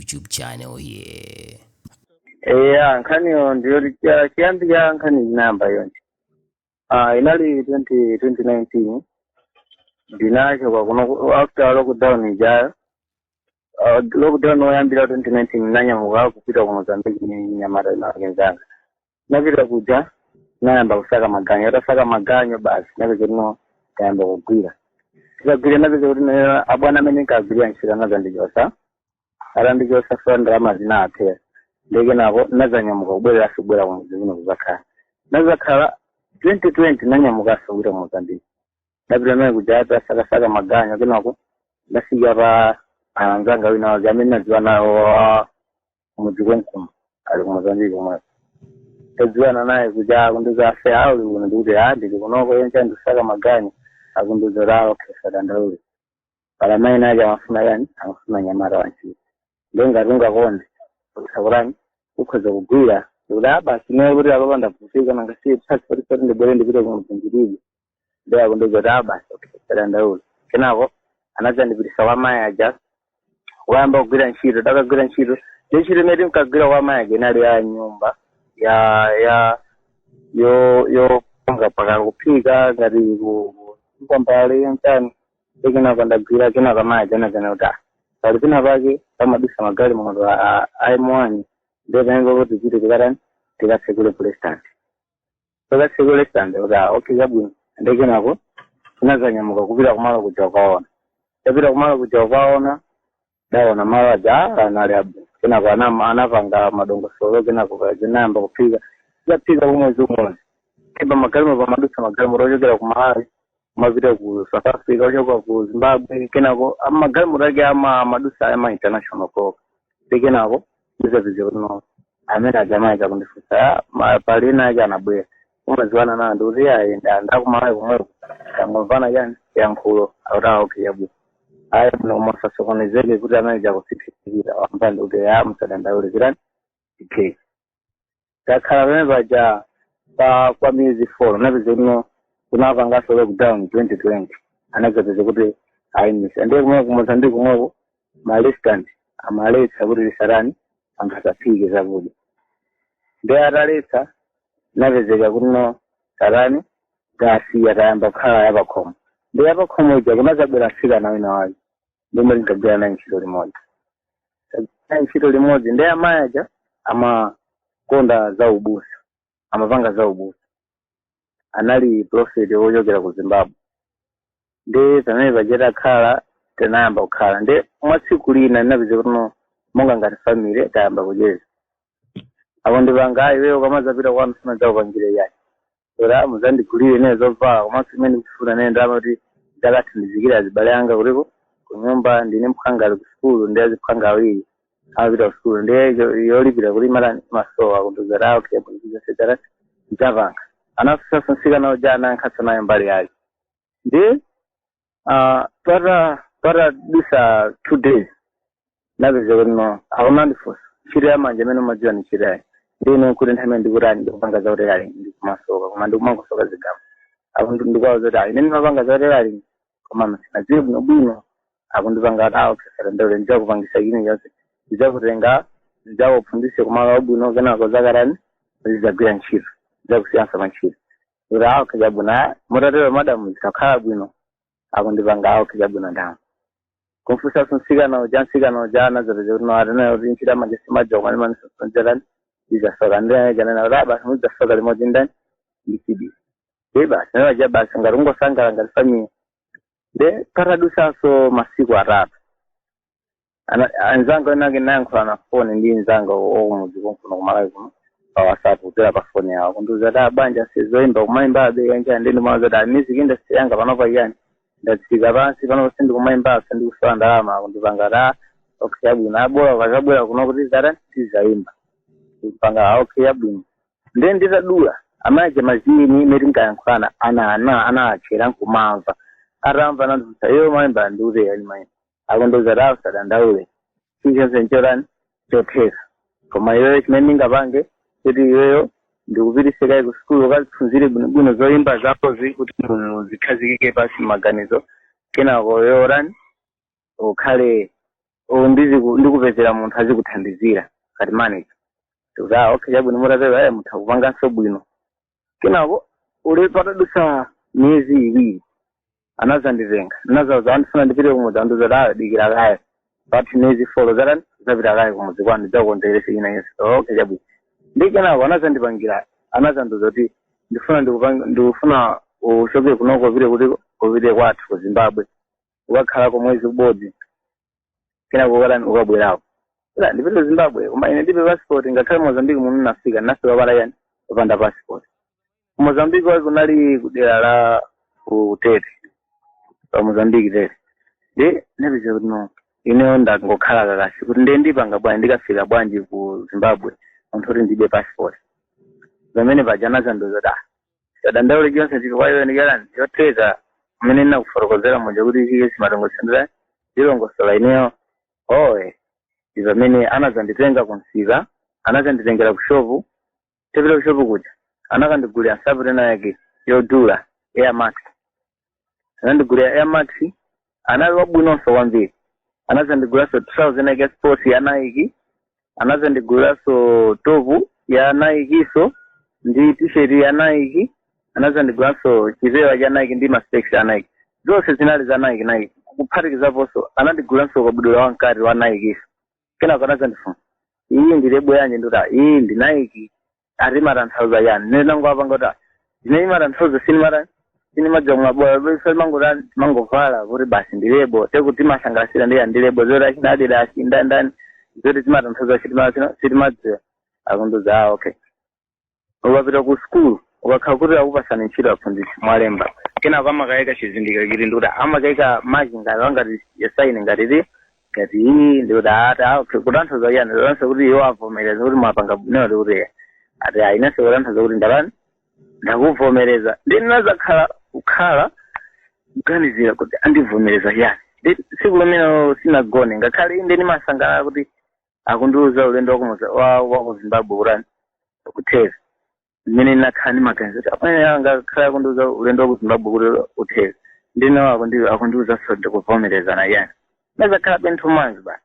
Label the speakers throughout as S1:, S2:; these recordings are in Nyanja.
S1: YouTube channel here.
S2: Nkhaniyo ndiyo chiyambi cha nkhani inamba yonse. Inali 2019 ndinachoka kuno after lockdown ijayo. Lockdown oyambira 2019 nanyamuka kupita ku Mozambique ni Nyamata na wenzanga. Napita kuja nayamba kusaka maganyo, atasaka maganyo basi napita no kayamba kugwira. Tikagwira napita kuti abwana amene nkagwira nchira nazandijosa. Arandijosa fanda amazina aphera. Ndege nabo nazanyamuka kubwera asubwera ku muzino kuzakhala. Nazakhala 2020 nanyamuka asubwera mu Mozambique. Napita naye kuja saka maganyo kenako nasiga ba anzanga wina jamii naziwa nao mujikwenkumu ali ku Mozambique mwe. Taziwana naye kuja kunduza afe au ndikuti hadi kunoko yencha ndusaka maganyo akunduza rao kesa dandauli. Pala mai naja mafuna yani amafuna Nyamata wanchi. Ndenga runga konde saburani ukhoza kugwira ulaba sine kuti akapanda kufika nangasi passport pari ndibwere ndipite ku Mozambique. Ndeya kunduza raba kesa dandauli. Kenako anaza ndipitisa wa mai aja wamba kugwira ntchito takagwira ntchito ntchito imene mkagwira kwa mai agenali ya nyumba yo panga paka kuphika ngati kumpambale mtani kenako ndagwira kenako mai ajanagana kuti pali pina pake pamadisa magali moto aimwani ndetanenga kuti chiti tikatani tikatsekule pulestand tikatsekule stand kuti okay kabwino ndekenako tinazanyamuka kupita kumalo kuja kwaona tapita kumalo kuja kwaona daona mawaja anali abu kenako anapanga madongosolo kenako kajinamba kuphika yapika kumwezi umwe kiba magalimo pamadusa magalimo rochokera kumahali kumapita ku South Africa ochoka ku Zimbabwe kenako magalimo rage madusa ama international call kenako ndizavize kuno amene ajamaika kundifusa palina aja anabwera umaziwana na nduzi aenda ndakumalayo kumwe kangomvana yani yankhulo autawo kiyabu aya muno masasokonezeke kuti anaija kusiphikira wampanda kuti ya msadandaule kirani ikhe takhala pamene paja kwa miezi 4 napeze kuno kunapangaso lockdown 2020 anagapeze kuti ayimisa ndiye kumwe ku Mozambique kumweko malestant amaletsa kuti lisarani angasaphike zakudya ndiye ataletsa napezeka kuno sarani gasi yatayamba kukhala yapakhomo ndiye yapakhomo ija kunazabwera asikana wina wake ndomwe linkagwira naye ntchito limodzi. Ntchito limodzi ndiye amayi aja amakonda za ubusa amapanga za ubusa anali prophet wochokera ku Zimbabwe ndiye pamene pacheta khala tinayamba kukhala ndiye mwatsiku lina ndinapeze kuti monga ngati family tayamba kucheza apo ndipanga iweyo kamazapita kwanu sina zakupangire yayi ora muzandigulire ine zovala komanso imene ndikufuna nene ndama kuti ndakathandizikira azibale anga kuliko kunyumba ndine mphanga ku school ndiye ziphanga awiri apita ku school ndiye yolipira kuti mara masowa kunduzarawo kuyabunikiza setara nchavanga anasasa nsikana ojana nkhatsa naye mbali yake ndiye para disa 2 days napeze kuti no akunandifosa ntchito ya manja amene umadziwa ni ntchito yayi ndine kuti nthawi ndikutani ndikupanga zautali ndikumasoka koma ndikumangosoka zigama apo ndikwawo zoti ine ndimapanga zautali koma sinadziwe bwinobwino apo ndipanga kuti okesera ndaule ndizakupangisa chini chonse ndizakutenga ndizakupfundise kumalo abwino kenako zakarani ndizagwira ntchito ndizakusiyansa pa ntchito kuti okesera bwino mutatero madamu zikakhala bwino apo ndipanga okesera bwino ndamo kumfusaso nsikana uja nazapeze kuti atinayo kuti ntchito amanja simaja kumene manisosonjerani izasoka ndiye janena kuti basi muzasoka limodzi ndani ndicidi ndiye basi nawaja basi ngati ungosangala ngati family de karadusaso masiku 3 anzanga enake nayankhula na foni ndi nzanga omudzi konkuno kumalawi kuno pa WhatsApp kutera pa foni yawo kunduza banja sizoimba kumaimba abe anja ndi mawaza da music industry yanga panopa yani ndatsika pansi panopa sindikumaimba sindikusowa ndalama kundipanga okay abwino abola vakabwera kuno kuti zara tizaimba kupanga okay abwino ndiye nditadula amaje mazini imene tinkayankhulana ana achera nkumamva aramva nanduza iyo maimba ndiuze yani maimba akunduza rawo sadandaule chichonse nchorani chotheka koma iweyo chimene ndingapange kuti iweyo ndikupitisekayi ku skulu ukazipfunzire bwino zoimba zakozi kuti zikhazikike pasi maganizo kenako yorani ukhale ndikupezera munthu azikuthandizira ngati manager kuti okay chabwino mutatewa mutha kupanganso bwino kenako uli patadutsa miyezi iwiri anazanditenga nazauza andifuna ndipite kumudzi andizoti dikira kaya pati miyezi 4 zatani zapita kaya kumudzi kwanu ndidzakukonzerese ina yense okay chabwino ndi kenako anazandiuza kuti ndikufuna uchoke kunoko upite kwathu ku Zimbabwe ukakhalako mwezi ubodzi kenako ukabwerako ndipite ku Zimbabwe koma ine ndipe passport ngakhale Mozambique muno nafika nafika pala yani upanda passport Mozambique wali kunali kudera la Utete pa Mozambique tete ndi nepeza kuti no ine ndangokhala kakasi kuti ndipanga bwanji ndikafika bwanji ku Zimbabwe munthu kuti ndibe passport pamene paja anazandiuza dandaule jonse tikwayo ndikalani yoteza mmene ndinakufotokozera moja kuti chike simatongosendera ndilongosola ineyo oye pamene anazanditenga kumsika anazanditengera kushopu tepita kushopu kuja anakandigulira sabutena yake yodula Air Max anandigulira Air Max anali wabwinonso kwambiri anazandiguliranso 2000 yake sports ya Nike anazandiguliranso topu ya Nike so ndi t-shirt ya Nike anazandiguliranso chipewa cha Nike ndi maspects ya Nike zonse zinali za Nike kuphatikizaponso anandigulira kabudula wankati wa Nike kenako anazandifuna iyi ndi lebo yanje ndota iyi ndi Nike ari matanthauza yani nenango apanga kuti ndine matanthauza sinimadza mwabola bese mangovala kuti basi ndi lebo tekuti masangasira ndi lebo zoti chinadira achindandani zoti zimatanthauza chitimadza akunduza okay ukapita ku school ukakhala kuti akupasani ntchito aphunzitsi mwalemba kenako amakayika chizindikiro chiti ndikuti amakayika machi ngati wangati yasaini ngati iyi ndikuti okay kutanthauza yani lonse kuti iwo avomereza kuti mwapanga bwino kuti ati inenso kutanthauza kuti ndalani ndakuvomereza ndinazakhala kukhala kuganizira kuti andivomereza yani tsiku limene sinagone ngakhale inde ndimasangalala kuti akundiuza ulendo wa ku Zimbabwe kurani kutheza mmene ndinakhala ndimaganiza kuti amene angakhala akundiuza ulendo wa ku Zimbabwe kuti utheza ndinawo akundiuza so ndikuvomerezana yani nazakhala benthu manzi basi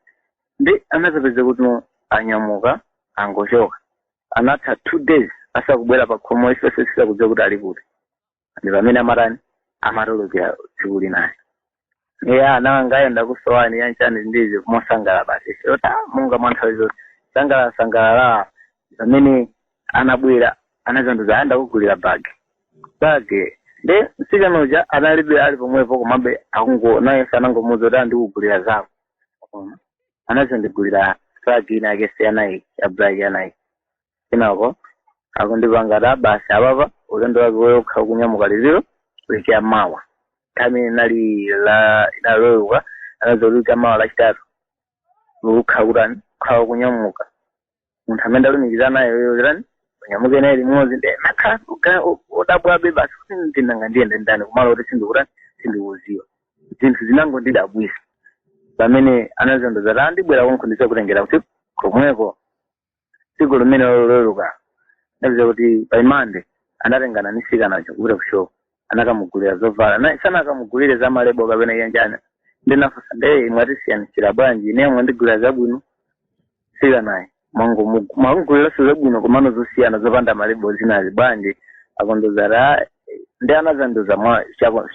S2: ndi anazapeza kuti anyamuka angochoka anatha 2 days asakubwera pa khomo ifese sikudziwa kuti ali kuti ndi pamene amarani amatolokera tsiku linayo nangayenda kusowani yanchani ndizi kumosangala basi ota munga mwanthawizo sangalala pamene anabwera anazanduza anda kugulira bage ndi msikanoja analibe ali pomwepo komabe naye sanangomuza kuti andikugulira zako anazandigulira bage ina yake siyanayi ya bage yanayi kenako akundipangata basi apapa ulendo wake woyokha kunyamuka liziro kulikia mawa kami inaloyuka anazolika mawa lachitatu ukha kutani ukhawa kunyamuka munthu amene alumikiza nayo yoyirani kunyamuka inayi limodzi ndi nakhala udabwabe basi kuti ndinanga ndiyende ndani kumalo kuti sindikutani sindikuziwa zinthu zinango ndidabwisa pamene anazondoza andibwera kunkhundisa kutengera kuti komweko tsiku limene loyuka nabiza kuti by Monday anatengana nisikanacho kupita kushopu anakamugulira zovala na sana akamugulire za malebo kapena yanjana ndinafusa mwatisiyanitsira bwanji ine mwandigulira zabwino sika naye mwangugulira zabwino komano zosiyana zopanda malebo zinazi bwanji akondozara ndi anazandoza mwa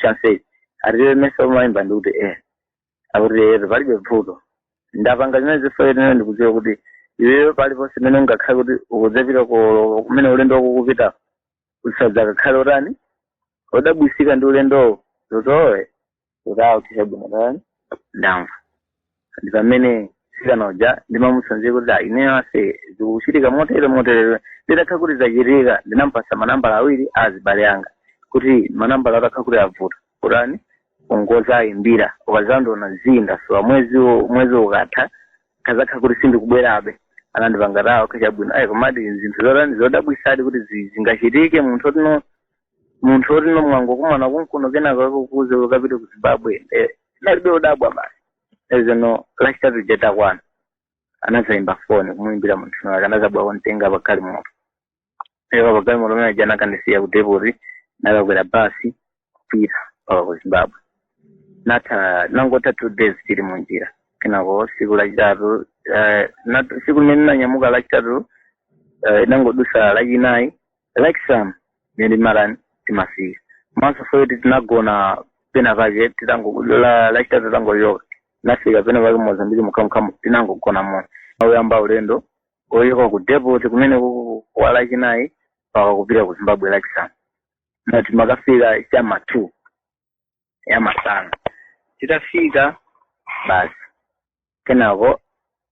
S2: chansei ariwe mesa umayimba ndikuti akuti palibe pfuto ndapanga zimene zifoyenera ndikudziwa kuti iweyo paliponse mene ungakhale kuti ukudzapita kumene ulendo wakukupita usadza kakhale utani udabwisika ndi ulendowo zotowe kuti bwino ndamva ndi pamene sikanoja ndimamusanzire kuti ineyo ase zikuchitika motere ndidakhala kuti zachitika ndinampasa manambala awiri azibale anga kuti manambala atakhala kuti avuta kutani ungoza ayimbira ukazandona zinda so mwezi ukatha kazakhala kuti sindikubwerabe anandipangatawo kachabwino komati zinthu zotani zodabwisadi kuti zingachitike munthu otino mwango kumana kunkuno kenako kuze ukapita ku Zimbabwe nalibe udabwa basi ezeno lachitatu jetakwana anazayimba foni kumuimbira munthu wake anazabwa kontenga pakali moto pakali moto mene jana kandisiya ku depoti nakakwera basi kupita ku Zimbabwe nangota 2 days tili munjira kenako siku lachitatu siku limene nanyamuka lachitatu inangodusa lachinayi lachisanu ndi marani timafika maso foti tinagona pena pake lachitatu tangoyoka nafika pena pake Mozambique mukhamukhamu tinangogona mona oyamba ulendo oyoka ku depot kumene kwa lachinayi paka kupita ku Zimbabwe lachisanu nati makafika chama 2 ya masana titafika basi kenako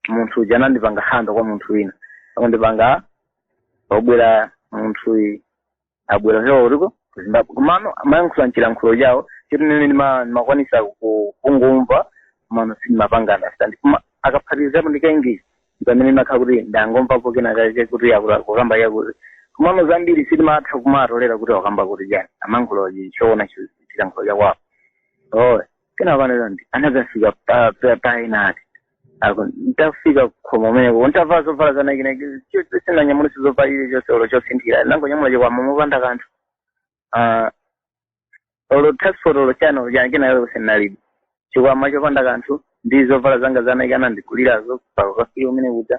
S2: munthu uja anandipanga hando kwa munthu wina akundipanga obwera munthu abwera lero uriko ku Zimbabwe kumano amayankhula nchilankhulo chawo chiti nene ndimakwanisa kungumva mano simapanga understand kuma akaphatikizapo ndikaingisi pamene makhala kuti ndangomvapo kenaka kuti akukamba yakuti kumano zambiri sitimatha kumatolera kuti wakamba kuti chani amankhulo choona chilankhulo chakwapo kenako panoti anakafika painati ako ntafika khomo meneko ntava zovala zanakinaki sinanyamulisa zovala ile chose olo chosinthira nangonyamula chikwama mopanda kanthu olo transport olo chano kenayo senalibe chikwama chopanda kanthu ndi zovala zanga zanakana ndikulirazo pakafika umene kuja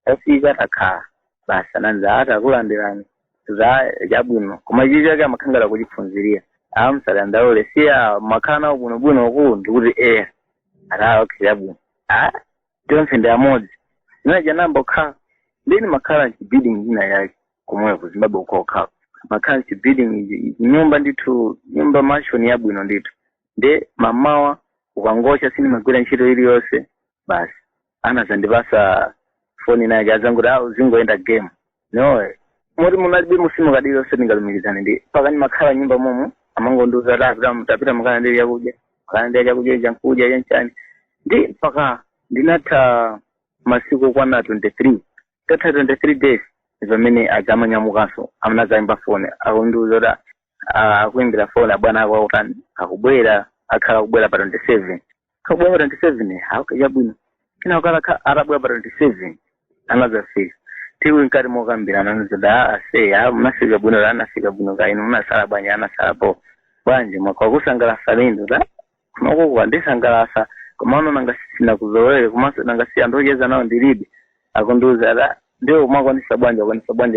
S2: afika takhala basi ananza atakulandirani za chabwino koma ichi chake amakhangala kuchipfunzirira amsala ndaule siya makana ubwinobwino uku ndikuti okay chabwino tonse amodzi inaja nambo kha ndini makhala chibiding ina yake kumwe ku Zimbabwe ukokha makhala chibiding nyumba ndithu nyumba mashoni yabwino ndithu nde mamawa ukangosha sini magwira ntchito iliyonse basi anazandipasa phone naye azangu da zingoenda game muri munalibe musimu kadilonse ndingalumikizane ndi pakani makhala nyumba momo amangonduza tapita makana ndi yakudya makana ndi yakudya jankudya yanchani ndi mpaka ndinatha masiku kwana 23 tatha 23 days pamene azamanyamukanso amunazayimba fone akundiuza kuti akuimbira fone abwana ako akutani akubwera akhala kubwera pa 27 akubwera pa 27 akachabwino kina kala arabwera pa 27 anazafika tiwi nkati mokambirana nzoda munafika bwino anafika bwino kaino munasala bwanja anasalapo bwanje mwakakusangalasa lindo da kunokuwa ndisangalasa komano nangasina kuzowele kumaso nangasiya ndocheza nawo ndilibe akundiuza da ndio mwakwanisa bwanja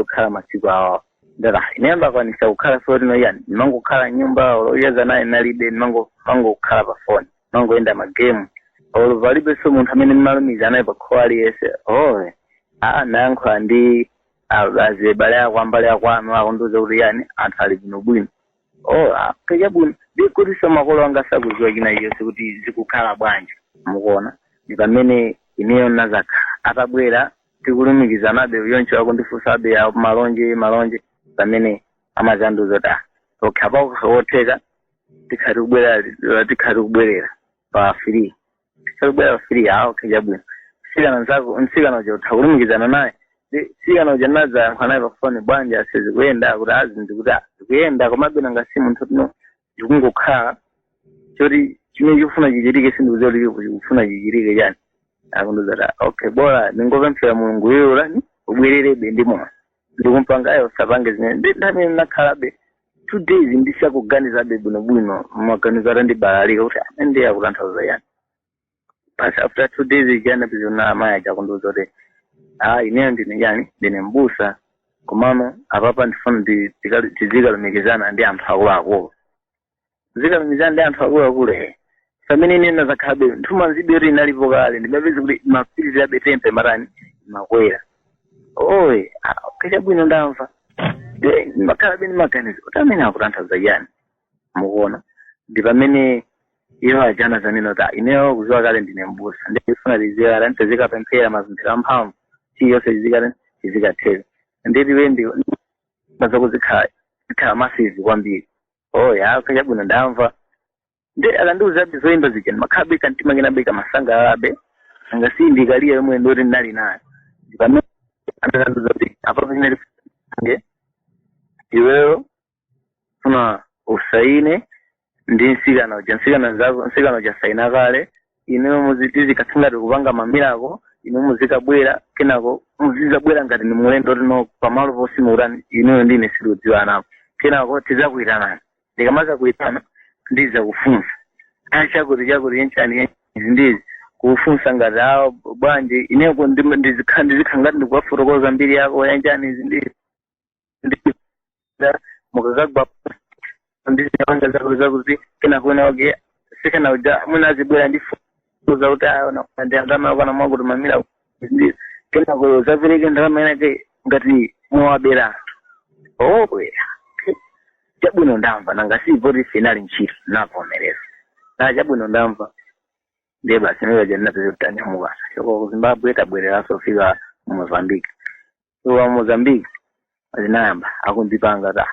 S2: kukhala masiku awa ndala inayamba kwanisa kukhala sori no yani nimangokhala nyumba olocheza naye nalibe nimangokhala pa phone mangoenda magame oluvalibe so munthu amene mmalumiza naye pa khwali yese nayankhula ndi azibale ako ambale akwanu akundiuza kuti yani anthu ali bwinobwino kachabwino ndikuti makolo anga sakuziwa china chonse kuti zikukhala bwanji mukuona ndi pamene ineyo nazakha atabwera tikulumikizanabe yoncho akundifunsabe malonje pamene amazanduza kuti apakukawotheka tikhati kubwerera pa free kachabwino nsikana uja utakulumikizana naye sikana uja nazayankha naye pa phone bwanja asizikuyenda kuti ndikuti zikuyenda komabe nangasi munthu tino zikungokhala choti chimene chikufuna chichitike sindikuziwa kuti chikufuna chichitike chani akundiuza okay bora ndingopemphera mulungu yula ubwererebe ndimona ndikumpangayo sapange zimene ndamene nakhalabe 2 days ndisakuganizabe bwinobwino maganizo atandibalalika kuti amene akutanthauza yani basi after 2 days ijana pizona amaya akundiuza kuti ineyo ndine mbusa komano apapa ndifuna tizikalumikizana ndi anthu akuluakulu zikalumikizana ndi anthu akuluakulu pamene ine nazakhalabe nthuma nzibe kuti inalipo kale ndimapeza kuti mapirizi abetempe marani makwera kachabwino ndamva ndimakhalabe ndimaganiza kuti amene akutanthauza yani mukuona ndi pamene iyo ajana zanena kuti ineyo kuziwa kale ndine mbusa ndifuna tiziwa ntizikapemphera mazimphero amphamvu chiyonse chizikathera nditiwe maza kuzikhala masizi kwambiri kachabwino ndamva ndi akandiuzabe zoyimba zija ndimakhabe kantima kenabeka masangalabe angasi ndikaliya yomwe ndoti ndinali nayo pamene andakandiuza kuti apapo chinalifunge iweyo funa usaine ndi nsikana uja saina kale ineyo muzitizikatsingati kupanga mamirako ino muzikabwera kenako muzizabwera ngati ni mulendo tino pamalo posimurani ineyo ndine siludziwa napo kenako tizakuitanani ndikamaza kuitana ndiza kufunsa chakuti yenchani izi ndizi kufunsa ngati awo bwanji ineko ndizikangati ndikuwafotokoza mbiri yako yanjani ndi mukakagwa ndizipanga zakuti kena kuena wake sikana uja munazibwera ndifuza kuti ayo ndiandama kana mwakuti mamira kena ko zapereke ndalama yanake ngati mwabera chabwino ndamva nanga sivoti finali ntchito navomereza chabwino ndamva ndiye basi niwe janapeza kutanyamuka choko ku Zimbabwe tabwereraso fika mu Mozambique wa Mozambique azinayamba akundipanga ta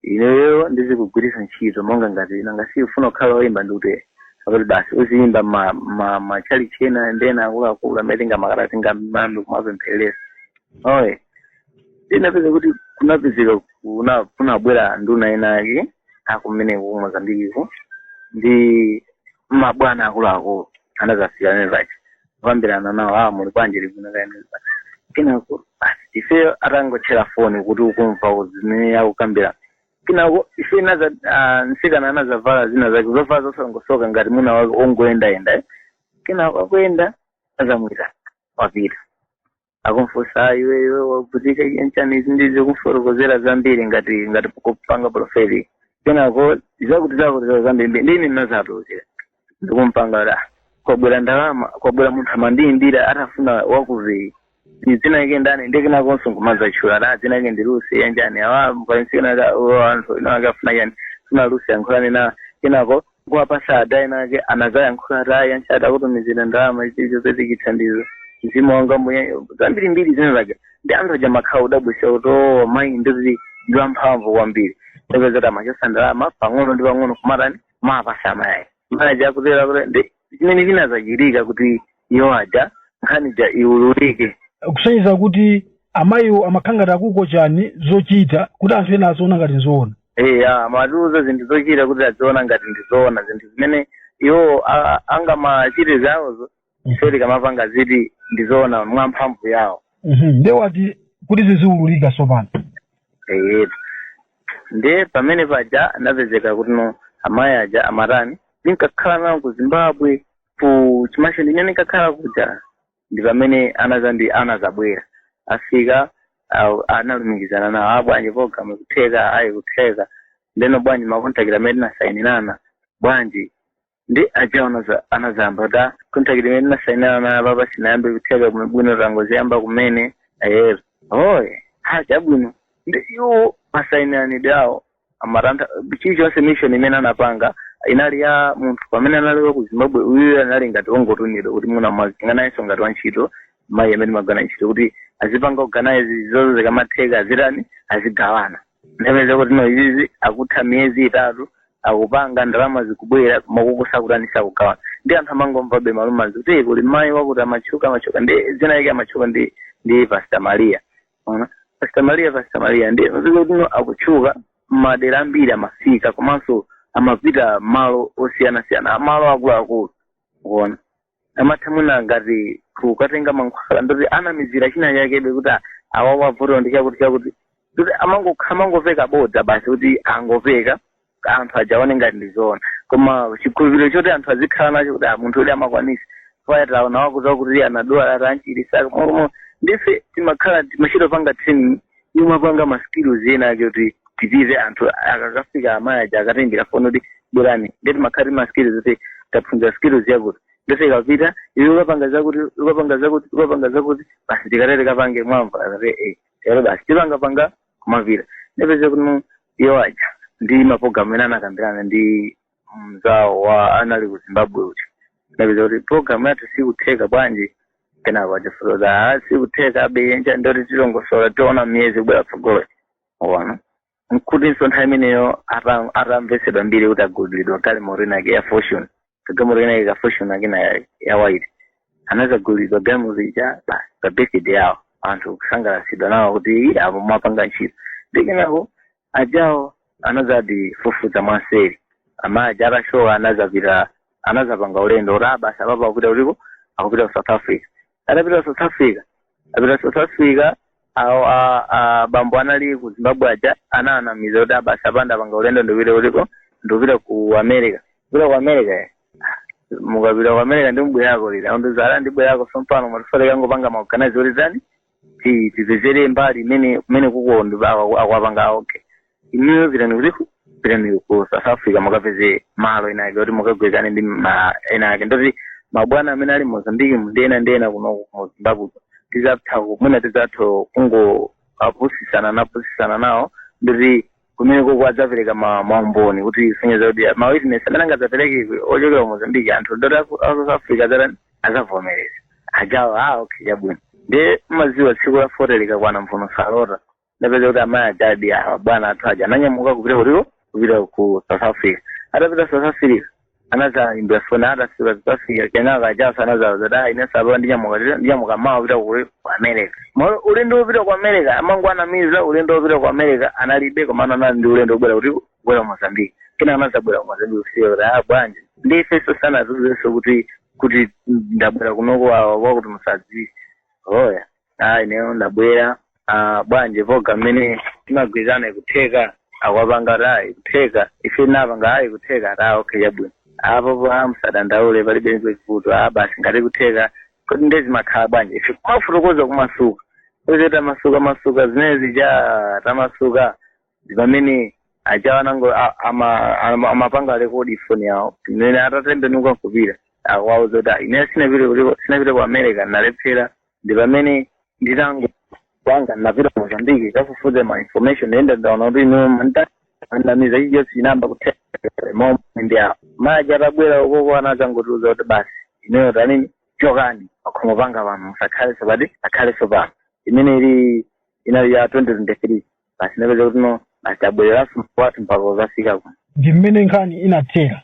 S2: ineyo ndizikugwiritsa ntchito monga ngati nanga sifuna kukhala oyimba ndikute akati basi uziyimba machali chena ndena akuluakulu amene ngamakati ngamambi kumapempherera oye ndinapeza kuti kunapezeka kunabwera nduna inake akumene ku Mozambique ndi mabwana akuluakulu anazasiyana zake kupambirana nawo muli bwanji libwino kaene kinako basi ife atangotchera foni kuti ukumva zimene yakukambira kinako ife naza nsikana anazavala zina zake zovala zosangosoka ngati muna wake ongoyendayenda kinako akuyenda azamwita wapita akumfusa iwewe wakutika yenchani izi ndizo kumfotokozera zambiri ngati kupanga profeti kinako zakuti zambiri ndini nazatozera ndikumpanga la kwabwera ndalama kwabwera munthu amandiyimbira atafuna wakuveyi zina ndani ndekena konso ngumaza chula la zina ndirusi yanjani awa mpanisina anthu inakafuna yani sina rusi yankhulani na kinako kuwapasa adayi anazaya yankhula ta yanchada kutumizira ndalama izo zezikithandizo mzimu wanga zambiri mbiri zina zake ndi anthu aja makhawu dabwisa kuti mayi ndizi ndiwamphamvu kwambiri ndipezeta machasa ndalama pang'ono ndi pang'ono kumatani mapasa amayi manaja kutera kuti chimene chinazachirika kuti iyo aja nkhani iululike
S3: kusonyeza kuti amayiwo amakhangati akuko chani zochita kuti anthu ena aziona ngati nzoona matiuzo zinthu zochita kuti aziona ngati ndizoona zinthu zimene iwo angamachite zawozo ifeti kamapanga ziti ndizoona mwamphamvu yawo ndewati kuti ziziululika sopano
S2: ndiye pamene paja napezeka kuti no amayi aja amatani ndinkakhala nawo ku Zimbabwe ku chimasho ndine ndinkakhala kuja ndi pamene anazabwera afika analumikizana nawo bwanji program kutheka ayi kutheka ndeno bwanji makontakiti amene nasayinirana bwanji ndi aja anazamba ta kontakiti amene nasayinirana papa sinayambe kutheka kumebwino tangoziyamba kumene oye chabwino ndi iwo masayiniranidwe awo amaranta chilichonse mission imene anapanga inali ya munthu pamene analiwa ku Zimbabwe uyo anali ngati ongotunidwa kuti muna mazinganayenso ngati wantchito mayi amene magana ntchito kuti azipanga organize zozo zikamatheka azitani azigawana ndapeza kuti no izizi akutha miyezi itatu akupanga ndalama zikubwera makukusakutanisa kugawana ndi anthu amangomvabe malumazi kuti kuli mayi wakuti amachuka ndi zina yake amachuka ndi Pastor Maria Pastor Maria ndi kuti no akuchuka madera ambiri amafika komanso amapita malo osiyana-siyana malo akuluakulu kuona amathamuna ngati kukatenga mankhwala ndoti anamizira china chakebe kuti awawavuto ndi chakuti kuti amangopeka bodza basi kuti angopeka anthu ajaone ngati ndizoona koma chikhulupiriro choti anthu azikhala nacho kuti munthu uli amakwanisa payataona wakuti kuti anadwala atanchirisa ndife timakhala timachita panga training imapanga maskills ena ake kuti tivive anthu akakafika amayi aja akatengera foni kuti bwerani ndeti makhati maskills kuti taphunza skills yakuti ndese ikapita iwe ukapanga zakuti basi tikatete kapange mwamva akati lero basi tipanga kumavira ndipeze kuti iyo aja ndi maprogramu ena anakambirana ndi mzawo wa anali ku Zimbabwe uti ndipeze kuti programu yathu sikutheka bwanji kenako ajafuloza sikutheka abeyenja ndoti tilongosola tiona miyezi kubwera tsogolo wana nkutinso nthawi imeneyo atamvesedwa mbiri kuti agulidwa kale morina yake ya fortune kagamorina yake ya fortune akina ya white anazagulidwa gamuzija basi pa birthday yawo anthu kusangalasidwa nawo kuti apo mwapanga ntchito ndikenako ajawo anazadi fufuza mwaseri ama aja atashowa anazapanga ulendo kuti abasi apapa akupita kuliko akupita ku South Africa atapita South Africa bambo anali ku Zimbabwe aja ananamiza kuti abasi apanda panga ulendo ndikupita kuliko ndikupita ku America mukapita ku America ndi mbwe yako lili aundizala ndi bwe yako sompano matufale kango panga maorganize olizani tizizere mbali imene kukondi akwapanga okay iniyo virani ku South Africa mukapeze malo inake kuti mukagwekane ndi inake ndoti mabwana amene ali Mozambique ndena kuno ku Zimbabwe tizatha kungo apusisana nawo ndoti kumene kukwadzapereka maumboni kuti sonyeza kuti mawitness amene angadzapereke ochokera ku Mozambique anthu ndoti South Africa azavomereza ajawo okay yabwino ndi maziwa tsiku la 40 likakwana mfuno salota ndapeza kuti amayi ajadi bwana athu aja ananyamuka kupita ku South Africa atapita South Africa anazayimbira fona atasiwa South Africa kenaka ajawo sanazawo inesaba ndinyamuka mawa kupita ku America ulendo wopita ku America amangwana miza ulendo wopita ku America analibe komana anali ndi ulendo wobwera kubwera Mozambique kenaka anazabwera ku Mozambique kusiya kuti bwanji ndi ifenso sanaziweso kuti ndabwera kunoko wakuti musadziwe oya ineyo ndabwera bwanje voga mmene timagwirizana kutheka akwapanga kutheka ife napanga kutheka okay yabwino apo musadandaule palibe nikuvuto basi ngati kutheka kuti ndezi makhala bwanje ife kumafutokoza kumasuka kuti masuka zimene zija tamasuka zimene ajawanango amapanga rekodi phone yawo imene atatembenuka kupita akwauza kuti ine sinapita ku America nalephera ndi pamene nditango kwanga napita ku Mozambique kafufuze ma information enda ndaona kuti ino mandamiza ijo sinamba kutheka momwe ndi apo maja atabwera ukoko anazangotiuza kuti basi ineyo tanini chokani pakhomo panga pano musakhaleso akhaleso pano imene inali ya 2023 basi napeza kuti no basi tabwereraso kwathu mpaka uzafika kuno
S3: ndi mmene nkhani inathera